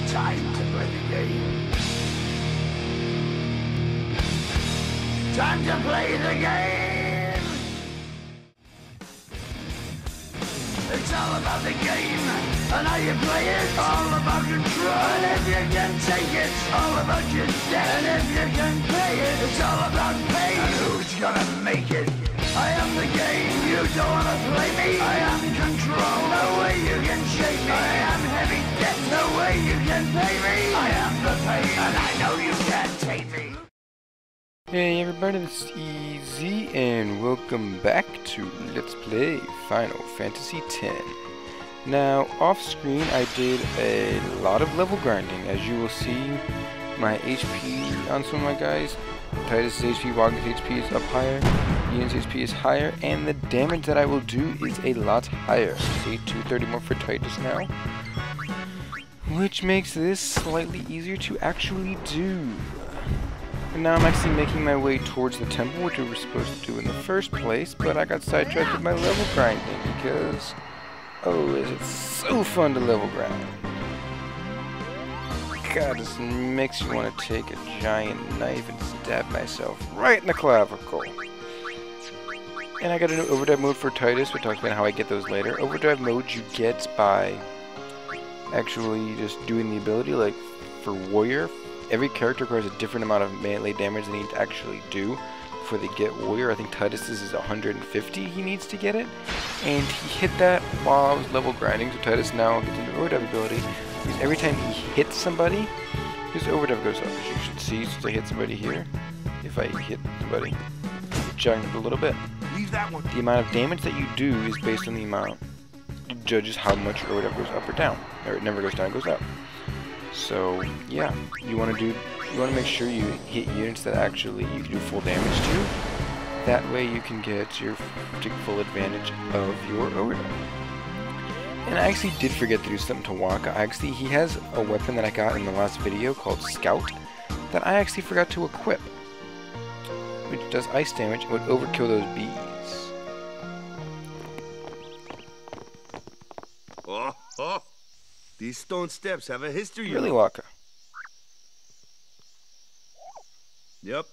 Time to play the game. Time to play the game. It's all about the game and how you play it. All about control. And if you can take it, all about your debt. And if you can pay it, it's all about pay. And who's gonna make it? I am the game. You don't wanna play me. I am control. No way you can shake me. I am heavy debt. No way you can pay me. I am the pain, and I know you can't take me. Hey everybody, this is Easy, and welcome back to Let's Play Final Fantasy X. Now, off screen I did a lot of level grinding. As you will see, my HP on some of my guys, Titus' HP, Waga's HP is up higher, Ian's HP is higher, and the damage that I will do is a lot higher. See, 230 more for Titus now, which makes this slightly easier to actually do. And now I'm actually making my way towards the temple, which we were supposed to do in the first place, but I got sidetracked with my level grinding because, oh, is it so fun to level grind. God, this makes you want to take a giant knife and stab myself right in the clavicle. And I got a new overdrive mode for Titus, we'll talk about how I get those later. Overdrive modes you get by actually just doing the ability, like for Warrior. Every character requires a different amount of melee damage they need to actually do before they get Warrior. I think Titus's is 150 he needs to get it. And he hit that while I was level grinding, so Titus now gets into overdrive ability. Because every time he hits somebody, his overdrive goes up. As you should see, since I hit somebody here, if I hit somebody, it jumps a little bit. Leave that one. The amount of damage that you do is based on the amount, it judges how much your overdrive goes up or down. Or it never goes down, it goes up. So yeah, you want to make sure you hit units that actually you can do full damage to. That way you can get your take full advantage of your overdrive. And I actually did forget to do something to Waka. He has a weapon that I got in the last video called Scout that I actually forgot to equip, which does ice damage and would overkill those bees. Oh. These stone steps have a history. Really, Waka? Yep.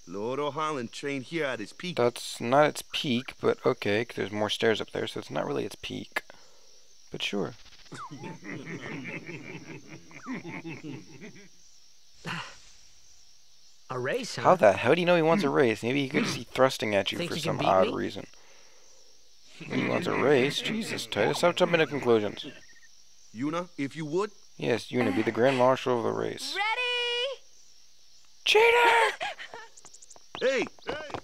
Lord O'Holland trained here at his peak. That's not its peak, but okay, 'cause there's more stairs up there, so it's not really its peak. But sure. A race, huh? How the hell do you know he wants a race? Maybe he could just be thrusting at you Think for you can some beat odd me? reason. He wants a race? Jesus, Titus, stop jumping to conclusions. Yuna, if you would. Yes, Yuna, be the Grand Marshal of the race. Ready? Cheater! Hey!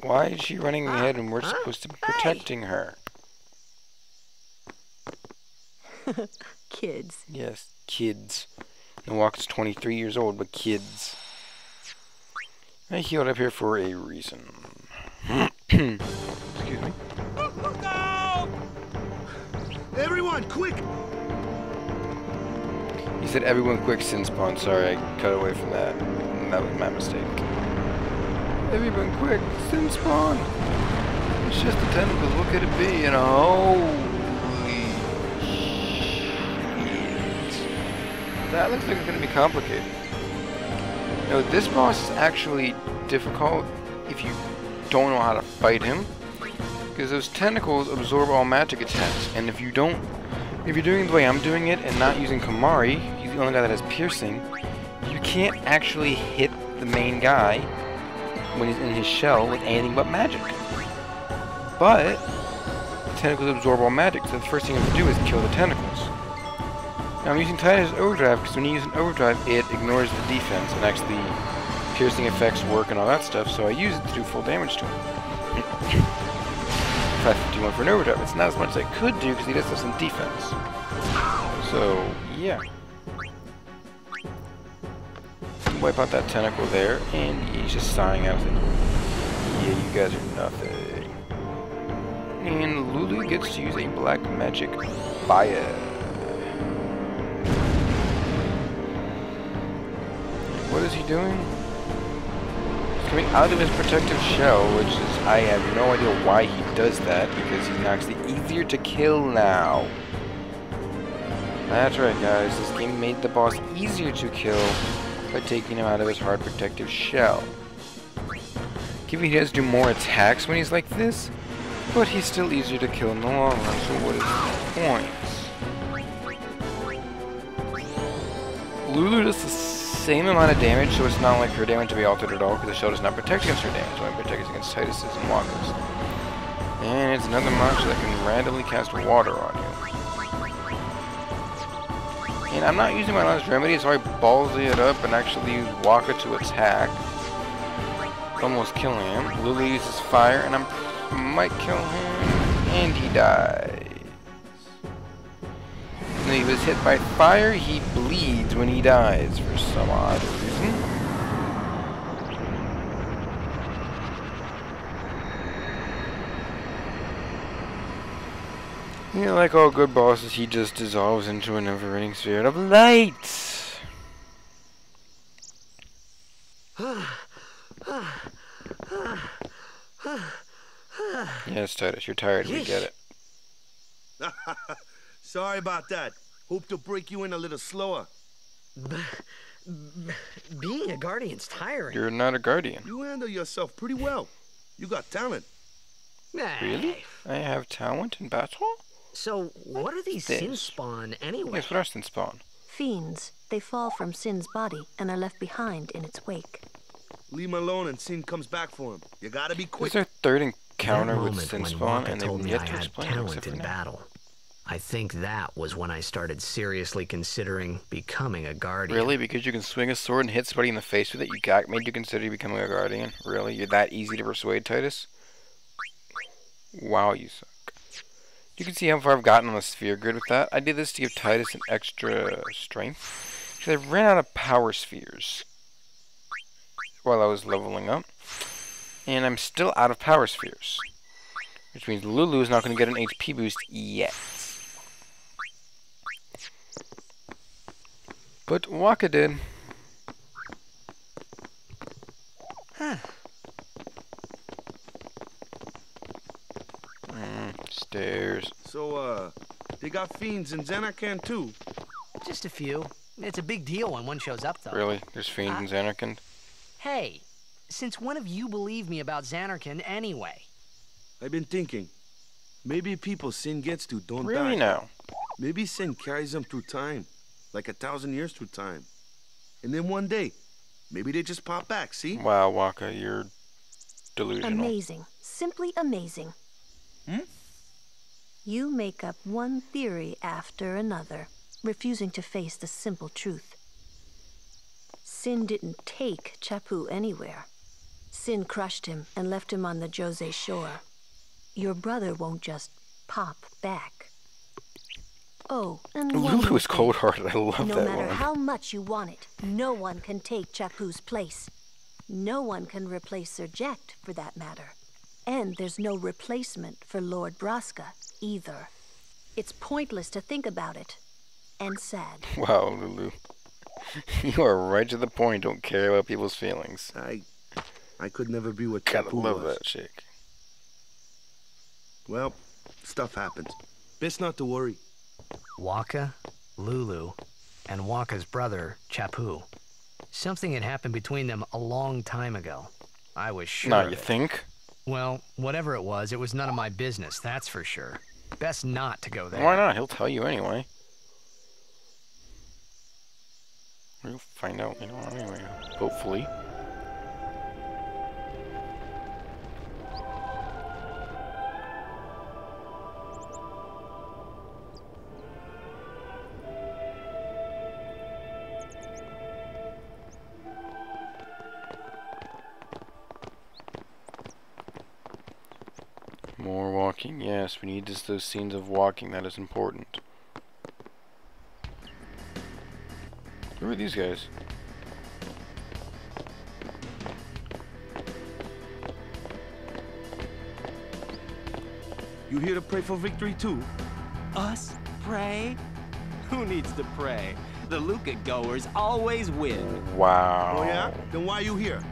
Why is she running ahead and we're supposed to be protecting her? Kids. Yes, kids. Milwaukee's 23 years old, but kids. I healed up here for a reason. Excuse me. Everyone, quick! He said everyone quick sin spawn. Sorry, I cut away from that. That was my mistake. Everyone quick, sin spawn! It's just the tentacles, what could it be? And holy shit. That looks like it's going to be complicated. No, this boss is actually difficult if you don't know how to fight him. Because those tentacles absorb all magic attacks, and if you're doing it the way I'm doing it and not using Kamari, he's the only guy that has piercing, you can't actually hit the main guy when he's in his shell with anything but magic. But the tentacles absorb all magic, so the first thing you have to do is kill the tentacles. Now I'm using Titus' overdrive because when you use an overdrive, it ignores the defense and actually piercing effects work and all that stuff, so I use it to do full damage to him. 551 for an overdrive. It's not as much as I could do because he does have some defense. So, yeah. Wipe out that tentacle there, and he's just sighing out saying, yeah, you guys are nothing. And Lulu gets to use a black magic fire. What is he doing? Coming out of his protective shell, which is, I have no idea why he does that, because he's actually easier to kill now. That's right, guys. This game made the boss easier to kill by taking him out of his hard protective shell. He does do more attacks when he's like this, but he's still easier to kill in the long run, so what is the point? Lulu does the same amount of damage, so it's not like her damage to be altered at all, because the shell does not protect against her damage, it only protects against Tituses and Walkers. And it's another monster that can randomly cast water on you. And I'm not using my last remedy, so I ballsy it up and actually use Waka to attack. Almost killing him. Lulu uses fire, and I might kill him, and he dies. When he was hit by fire, he bleeds when he dies for some odd reason. Yeah, like all good bosses, he just dissolves into a never-ending sphere of light. Yes, Titus, you're tired. We get it. Sorry about that. Hope to break you in a little slower. Being a guardian's tiring. You're not a guardian. You handle yourself pretty well. You got talent. Really? I have talent in battle? So, what are these sin spawn anyway? Yes, what are sin spawn? Fiends. They fall from Sin's body and are left behind in its wake. Leave him alone and Sin comes back for him. You gotta be quick. This is our third encounter with That sin moment spawn, when and Waka told they've me yet I to had explain it talent except for in now. battle. I think that was when I started seriously considering becoming a guardian. Really? Because you can swing a sword and hit somebody in the face with it, made you consider becoming a guardian? Really? You're that easy to persuade, Titus? Wow, you suck. You can see how far I've gotten on the sphere grid with that. I did this to give Titus an extra strength, because I ran out of power spheres while I was leveling up, and I'm still out of power spheres, which means Lulu is not going to get an HP boost yet. But Waka did. Stairs. So, they got fiends in Xanarkand too? Just a few. It's a big deal when one shows up, though. Really? There's fiends in Xanarkand? Hey, since when have you believed me about Xanarkand anyway? I've been thinking. Maybe people Sin gets to don't die. Really now? Maybe Sin carries them through time. Like 1,000 years through time. And then one day, maybe they just pop back, see? Wow, Waka, you're delusional. Amazing. Simply amazing. You make up one theory after another, refusing to face the simple truth. Sin didn't take Chapu anywhere. Sin crushed him and left him on the Jose shore. Your brother won't just pop back. Oh, and one Lulu more is thing. cold-hearted. I love No that matter one. how much you want it, no one can take Chapu's place. No one can replace Serject, for that matter. And there's no replacement for Lord Braska, either. It's pointless to think about it. And sad. Wow, Lulu. You are right to the point. Don't care about people's feelings. I could never be what Gotta Chapu love was. that chick. Well, stuff happens. Best not to worry. Waka, Lulu, and Waka's brother, Chapu. Something had happened between them a long time ago. I was sure Nah, of you it. think? Well, whatever it was none of my business, that's for sure. Best not to go there. Why not? He'll tell you anyway. We'll find out, anyway. Hopefully. More walking, yes, we need those scenes of walking, that is important. Who are these guys? You here to pray for victory too? Us? Pray? Who needs to pray? The Luca goers always win. Wow. Oh yeah? Then why you here?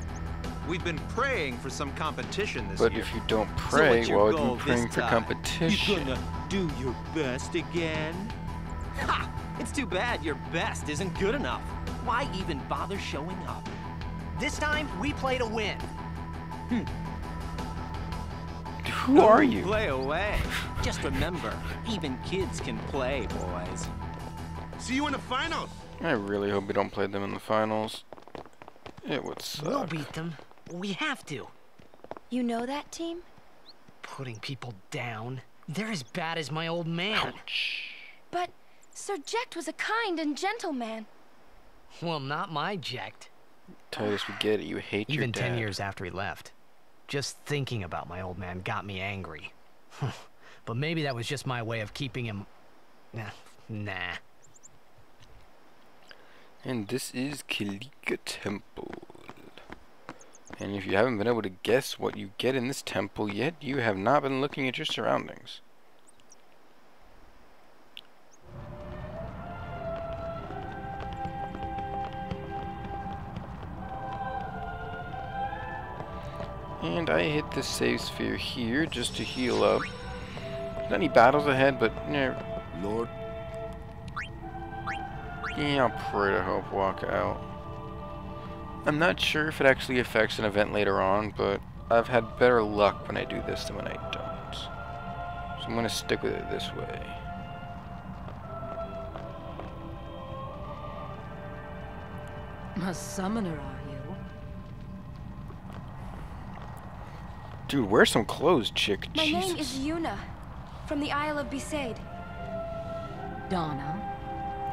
We've been praying for some competition this But year. if you don't So pray, what's your why would goal you be praying this for time? competition? You gonna do your best again? Ha! It's too bad your best isn't good enough. Why even bother showing up? This time, we play to win. Who are you? Play away. Just remember, even kids can play, boys. See you in the finals. I really hope we don't play them in the finals. It would suck. We'll beat them. We have to. You know that team? Putting people down. They're as bad as my old man. Ouch. But Sir Jecht was a kind and gentle man. Well, not my Jecht. Titus, we get it. You hate your Even dad. 10 years after he left. Just thinking about my old man got me angry. But maybe that was just my way of keeping him... Nah. And this is Kalika Temple. And if you haven't been able to guess what you get in this temple yet, you have not been looking at your surroundings. And I hit the save sphere here just to heal up. Not any battles ahead, but Lord. yeah, I'll pray to help walk out. I'm not sure if it actually affects an event later on, but I've had better luck when I do this than when I don't. So I'm gonna stick with it this way. A summoner, are you? Dude, wear some clothes, chick. My Jesus. name is Yuna, from the Isle of Besaid. Donna?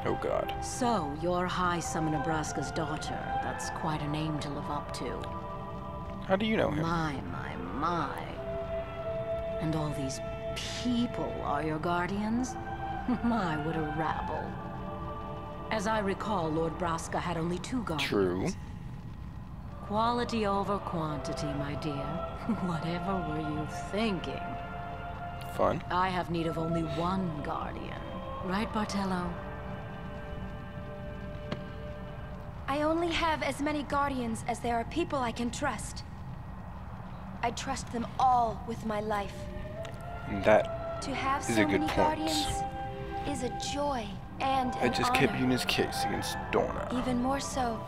Oh god. So, you're High Summoner Braska's daughter. That's quite a name to live up to. How do you know him? My. And all these people are your guardians? My, what a rabble. As I recall, Lord Braska had only 2 guardians. True. Quality over quantity, my dear. Whatever were you thinking? Fun. I have need of only 1 guardian. Right, Bartello? I only have as many guardians as there are people I can trust. I trust them all with my life. And that To have is so a good many point. guardians is a joy and I an just honor. kept Yuna's case against Donna. Even more so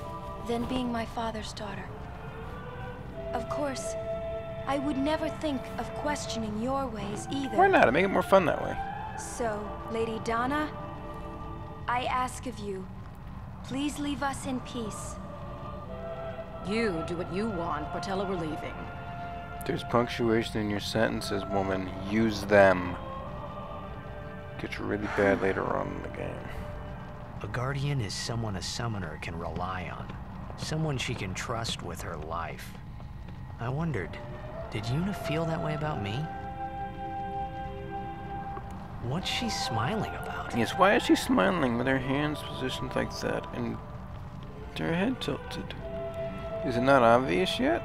than being my father's daughter. Of course, I would never think of questioning your ways either. Why not? Make it more fun that way. So, Lady Donna, I ask of you, please leave us in peace. You do what you want, Bartello, we're leaving. There's punctuation in your sentences, woman. Use them. Gets really bad later on in the game. A guardian is someone a summoner can rely on. Someone she can trust with her life. I wondered, did Yuna feel that way about me? What's she smiling about? Yes, why is she smiling with her hands positioned like that and her head tilted? Is it not obvious yet?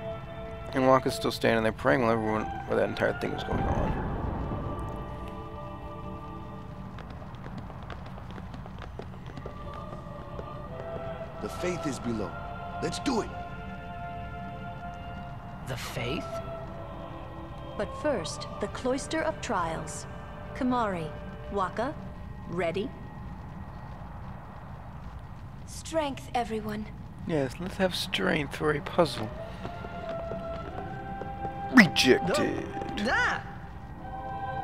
And Waka's still standing there praying while that entire thing was going on. The faith is below. Let's do it. The faith? But first, the Cloister of Trials. Kamari, Waka, ready? Strength, everyone. Yes, let's have strength for a puzzle. Rejected. Ah!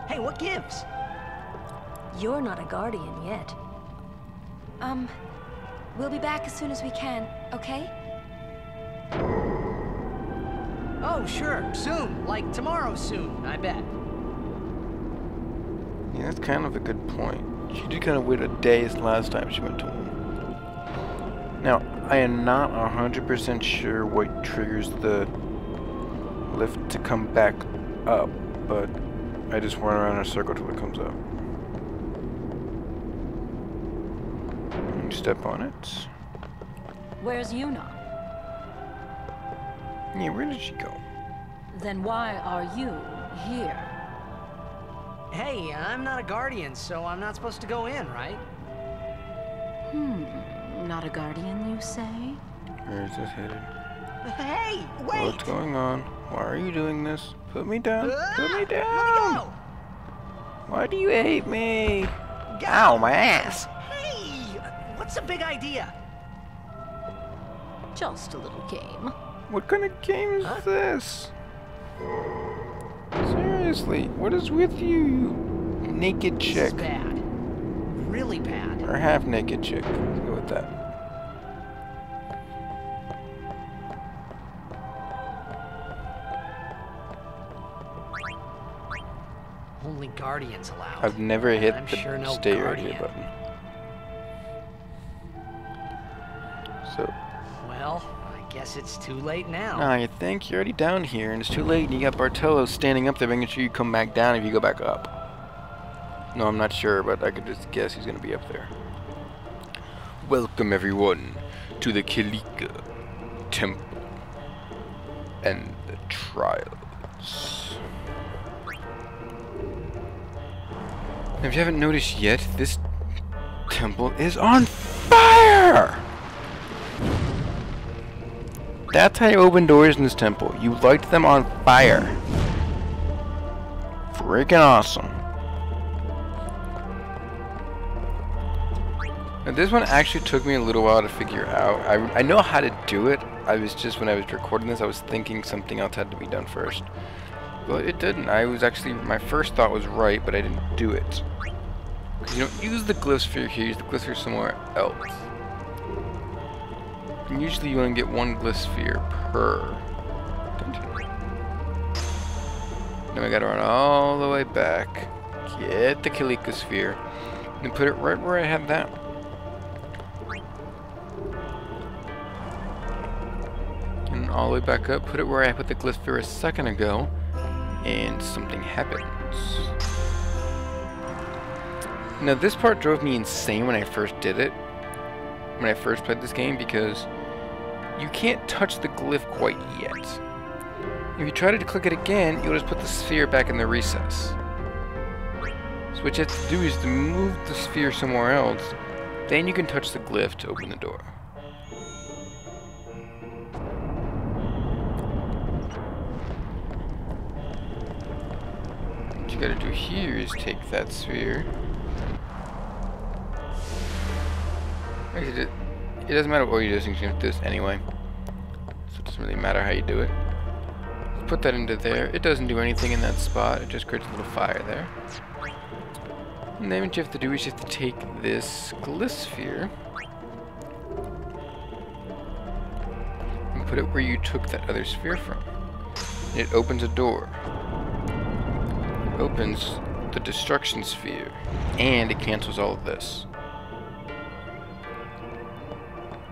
Hey, what gives? You're not a guardian yet. We'll be back as soon as we can, okay? Oh, sure, soon. Like tomorrow soon, I bet. Yeah, that's kind of a good point. She did kind of wait a day as the last time she went to him. Now, I am not 100% sure what triggers the lift to come back up, but I just run around in a circle till it comes up. And you step on it. Where's Yuna? Yeah, where did she go? Then why are you here? Hey, I'm not a guardian, so I'm not supposed to go in, right? Not a guardian, you say? Where is this headed? Hey, wait! What's going on? Why are you doing this? Put me down. Put me down. Let me go! Why do you hate me? Ow, my ass. Hey! What's the big idea? Just a little game. What kind of game is this? Seriously, what is with you, you naked chick? This is bad. Really bad. Or half naked chick. Let's go with that. Only guardians allowed. I've never hit I'm the sure no stay right here guardian. button. So. Well, I guess it's too late now. Nah, you think? You're already down here, and it's too late, and you got Bartolo standing up there making sure you come back down if you go back up. No, I'm not sure, but I could just guess he's gonna be up there. Welcome, everyone, to the Kilika Temple and the trials. Now, if you haven't noticed yet, this temple is on fire! That's how you open doors in this temple. You light them on fire. Freaking awesome. Now this one actually took me a little while to figure out. I know how to do it. I was just, when I was recording this, I was thinking something else had to be done first. But it didn't. I was actually, my first thought was right, but I didn't do it. Because you don't use the glyph sphere here, use the glyph sphere somewhere else. And usually you only get one glyph sphere per dungeon. Then we gotta run all the way back, get the Kilika sphere, and put it right where I had that. And all the way back up, put it where I put the glyph sphere a second ago, and something happens. Now this part drove me insane when I first did it, when I first played this game, because you can't touch the glyph quite yet. If you try to click it again, you'll just put the sphere back in the recess. So what you have to do is to move the sphere somewhere else, then you can touch the glyph to open the door. What you gotta do here is take that sphere. Actually, it doesn't matter what you do, you can do this anyway. So it doesn't really matter how you do it. Put that into there. It doesn't do anything in that spot. It just creates a little fire there. And then what you have to do is you have to take this glyph sphere and put it where you took that other sphere from. And it opens a door. It opens the destruction sphere, and it cancels all of this.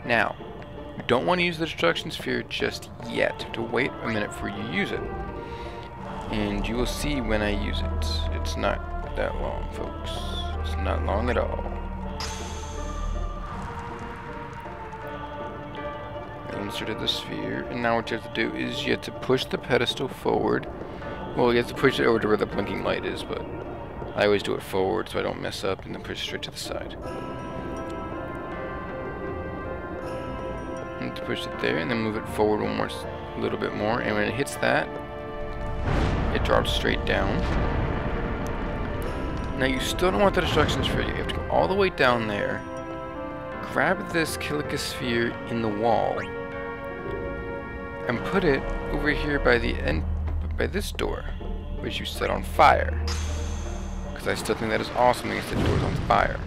Now, you don't want to use the destruction sphere just yet. You have to wait a minute before you use it. And you will see when I use it. It's not that long, folks. It's not long at all. I inserted the sphere, and now what you have to do is you have to push the pedestal forward. Well, you have to push it over to where the blinking light is, but I always do it forward so I don't mess up, and then push it straight to the side. To push it there, and then move it forward one more, a little bit more, and when it hits that, it drops straight down. Now you still don't want the destruction sphere. You have to go all the way down there, grab this Kilika sphere in the wall, and put it over here by the end, by this door, which you set on fire. Because I still think that is awesome to set doors on fire.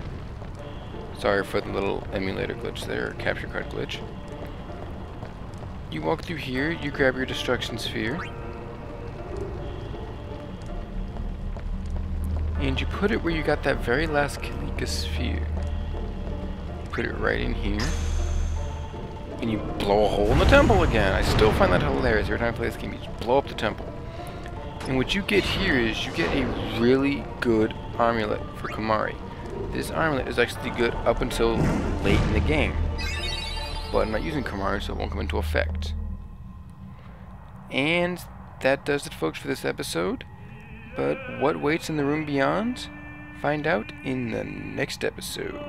Sorry for the little emulator glitch there, capture card glitch. You walk through here, you grab your destruction sphere, and you put it where you got that very last Kilika sphere. Put it right in here, and you blow a hole in the temple again. I still find that hilarious. Every time I play this game, you just blow up the temple. And what you get here is you get a really good amulet for Kimahri. This amulet is actually good up until late in the game. But I'm not using Kimahri, so it won't come into effect. And that does it, folks, for this episode. But what waits in the room beyond? Find out in the next episode.